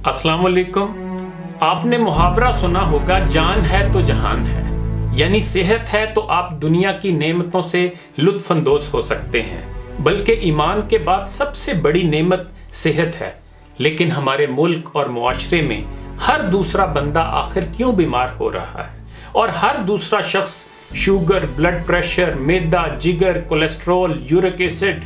अस्सलाम वालेकुम। आपने मुहावरा सुना होगा, जान है तो जहान है। यानी सेहत है तो आप दुनिया की नेमतों से लुत्फ अंदोज हो सकते हैं, बल्कि ईमान के बाद सबसे बड़ी नेमत सेहत है। लेकिन हमारे मुल्क और मुआशरे में हर दूसरा बंदा आखिर क्यों बीमार हो रहा है, और हर दूसरा शख्स शुगर, ब्लड प्रेशर, मैदा, जिगर, कोलेस्ट्रॉल, यूरिक एसिड,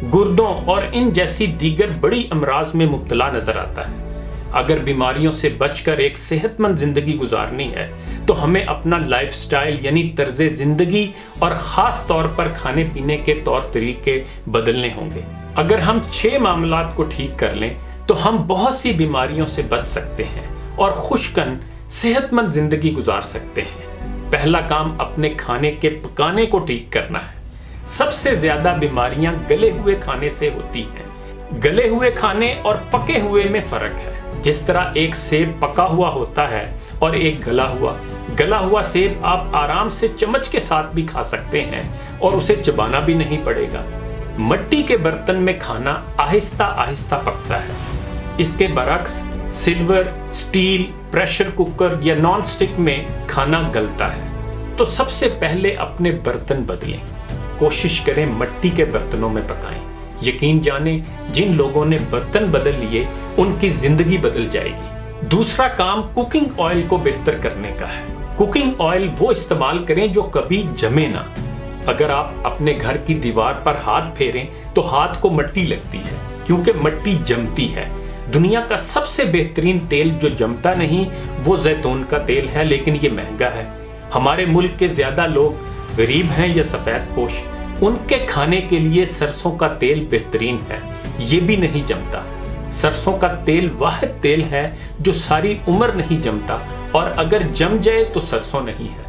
गुर्दों और इन जैसी दीगर बड़ी अमराज में मुब्तला नजर आता है। अगर बीमारियों से बचकर एक सेहतमंद जिंदगी गुजारनी है तो हमें अपना लाइफस्टाइल यानी तर्ज जिंदगी और ख़ास तौर पर खाने पीने के तौर तरीके बदलने होंगे। अगर हम 6 मामलात को ठीक कर लें तो हम बहुत सी बीमारियों से बच सकते हैं और खुशकन सेहतमंद जिंदगी गुजार सकते हैं। पहला काम अपने खाने के पकाने को ठीक करना है। सबसे ज़्यादा बीमारियां गले हुए खाने से होती हैं। गले हुए खाने और पके हुए में फ़र्क है। जिस तरह एक सेब पका हुआ होता है और एक गला हुआ सेब आप आराम से चम्मच के साथ भी खा सकते हैं और उसे चबाना भी नहीं पड़ेगा। मिट्टी के बर्तन में खाना आहिस्ता आहिस्ता पकता है। इसके बरक्स सिल्वर, स्टील, प्रेशर कुकर या नॉन स्टिक में खाना गलता है। तो सबसे पहले अपने बर्तन बदलें। कोशिश करें मिट्टी के बर्तनों में पकाएं। यकीन जाने जिन लोगों ने बर्तन बदल लिए उनकी जिंदगी बदल जाएगी। दूसरा काम कुकिंग ऑयल को बेहतर करने का है। कुकिंग ऑयल वो इस्तेमाल करें जो कभी जमे ना। अगर आप अपने घर की दीवार पर हाथ फेरें तो हाथ को मिट्टी लगती है, क्योंकि मिट्टी जमती है। दुनिया का सबसे बेहतरीन तेल जो जमता नहीं वो जैतून का तेल है, लेकिन ये महंगा है। हमारे मुल्क के ज्यादा लोग गरीब हैं या सफेद पोश, उनके खाने के लिए सरसों का तेल बेहतरीन है। ये भी नहीं जमता। सरसों का तेल वाहिद तेल है जो सारी उम्र नहीं जमता, और अगर जम जाए तो सरसों नहीं है।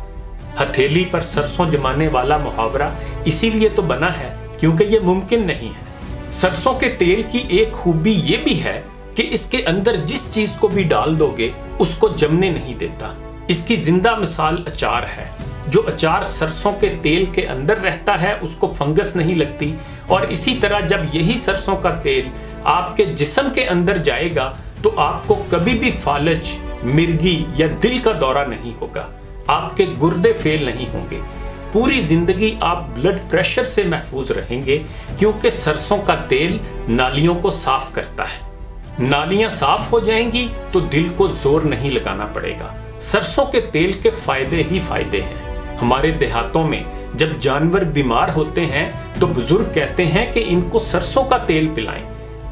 हथेली पर सरसों जमाने वाला मुहावरा इसीलिए तो बना है क्योंकि ये मुमकिन नहीं है। सरसों के तेल की एक खूबी ये भी है कि इसके अंदर जिस चीज को भी डाल दोगे उसको जमने नहीं देता। इसकी जिंदा मिसाल अचार है। जो अचार सरसों के तेल के अंदर रहता है उसको फंगस नहीं लगती, और इसी तरह जब यही सरसों का तेल आपके जिस्म के अंदर जाएगा तो आपको कभी भी फालज, मिर्गी या दिल का दौरा नहीं होगा। आपके गुर्दे फेल नहीं होंगे। पूरी जिंदगी आप ब्लड प्रेशर से महफूज रहेंगे, क्योंकि सरसों का तेल नालियों को साफ करता है। नालियां साफ हो जाएंगी तो दिल को जोर नहीं लगाना पड़ेगा। सरसों के तेल के फायदे ही फायदे हैं। हमारे देहातों में जब जानवर बीमार होते हैं तो बुजुर्ग कहते हैं कि इनको सरसों का तेल पिलाएं।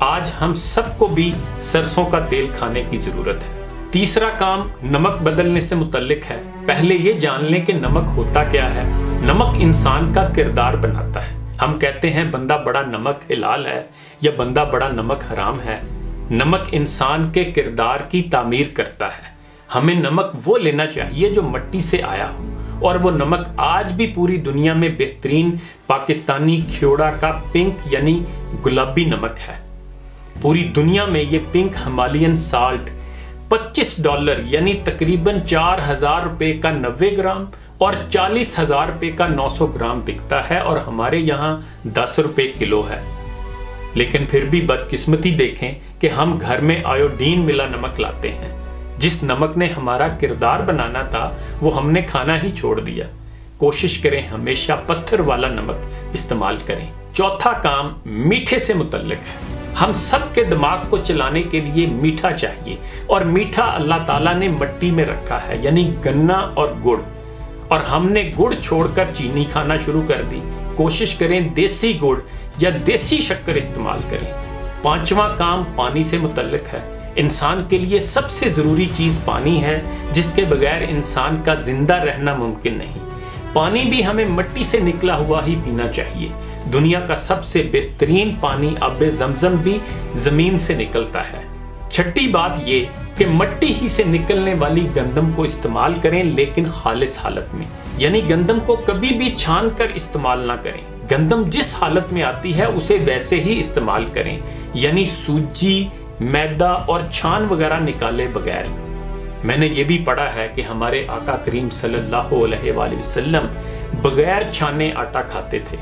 आज हम सबको भी सरसों का तेल खाने की जरूरत है। तीसरा काम नमक बदलने से मुतल्लिक है। पहले ये जान लें कि नमक होता क्या है। नमक इंसान का किरदार बनाता है। हम कहते हैं बंदा बड़ा नमक हिलाल है या बंदा बड़ा नमक हराम है। नमक इंसान के किरदार की तामीर करता है। हमें नमक वो लेना चाहिए जो मिट्टी से आया हो, और वो नमक आज भी पूरी दुनिया में बेहतरीन पाकिस्तानी ख्योड़ा का पिंक यानी गुलाबी नमक है। पूरी दुनिया में ये पिंक हिमालयन साल्ट $25 यानी तकरीबन 4000 रुपए का 90 ग्राम और 40,000 रुपए का 900 ग्राम बिकता है, और हमारे यहाँ 10 रुपए किलो है। लेकिन फिर भी बदकिस्मती देखें कि हम घर में आयोडीन मिला नमक लाते हैं। जिस नमक ने हमारा किरदार बनाना था वो हमने खाना ही छोड़ दिया। कोशिश करें हमेशा पत्थर वाला नमक इस्तेमाल करें। चौथा काम मीठे से मुतल्लिक है। हम सब के दिमाग को चलाने के लिए मीठा चाहिए, और मीठा अल्लाह ताला ने मिट्टी में रखा है, यानी गन्ना और गुड़, और हमने गुड़ छोड़कर चीनी खाना शुरू कर दी। कोशिश करें देसी गुड़ या देसी शक्कर इस्तेमाल करें। पांचवा काम पानी से मुतल्लिक है। इंसान के लिए सबसे जरूरी चीज पानी है, जिसके बगैर इंसान का जिंदा रहना मुमकिन नहीं। पानी भी हमें मिट्टी से निकला हुआ ही पीना चाहिए। दुनिया का सबसे बेहतरीन पानी आबे ज़मज़म भी जमीन से निकलता है। छठी बात ये कि मिट्टी ही से निकलने वाली गंदम को इस्तेमाल करें, लेकिन खालिस हालत में, यानी गंदम को कभी भी छान कर इस्तेमाल ना करें। गंदम जिस हालत में आती है उसे वैसे ही इस्तेमाल करें, यानी सूजी, मैदा और छान वगैरह निकाले बगैर। मैंने ये भी पढ़ा है कि हमारे आका करीम सल्लल्लाहु अलैहि वसल्लम बगैर छाने आटा खाते थे।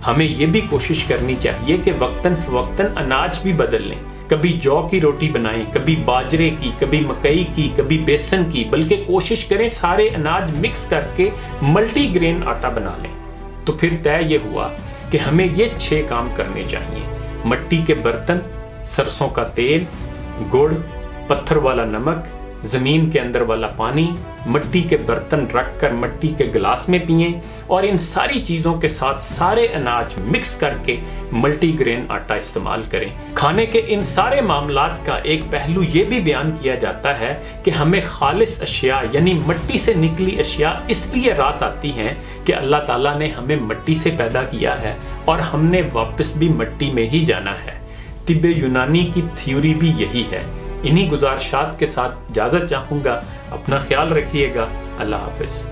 हमें ये भी कोशिश करनी चाहिए कि वक्तन फवक्तन अनाज भी बदल लें। کبھی جو کی روٹی بنائیں، کبھی باجرے کی، کبھی مکئی کی، کبھی بیسن کی، بلکہ کوشش کریں سارے اناج مکس کر کے ملٹی گرین آٹا بنا لیں۔ تو پھر طے یہ ہوا کہ ہمیں یہ 6 کام کرنے چاہیے: مٹی کے برتن، سرسوں کا تیل، گڑ، پتھر والا نمک، زمین کے اندر والا پانی، مٹی کے برتن رکھ کر مٹی کے گلاس میں پئیں، اور ان ساری چیزوں کے ساتھ سارے اناج مکس کر کے ملٹی گرین آٹا استعمال کریں۔ کھانے کے ان سارے معاملات کا ایک پہلو یہ بھی بیان کیا جاتا ہے کہ ہمیں خالص اشیاء یعنی مٹی سے نکلی اشیاء اس لیے راس آتی ہیں کہ اللہ تعالیٰ نے ہمیں مٹی سے پیدا کیا ہے اور ہم نے واپس بھی مٹی میں ہی جانا ہے۔ طب یونانی کی تھیوری بھی یہی ہے۔ انہی گزارشات کے ساتھ اجازت چاہوں گا۔ اپنا خیال رکھیے گا۔ اللہ حافظ۔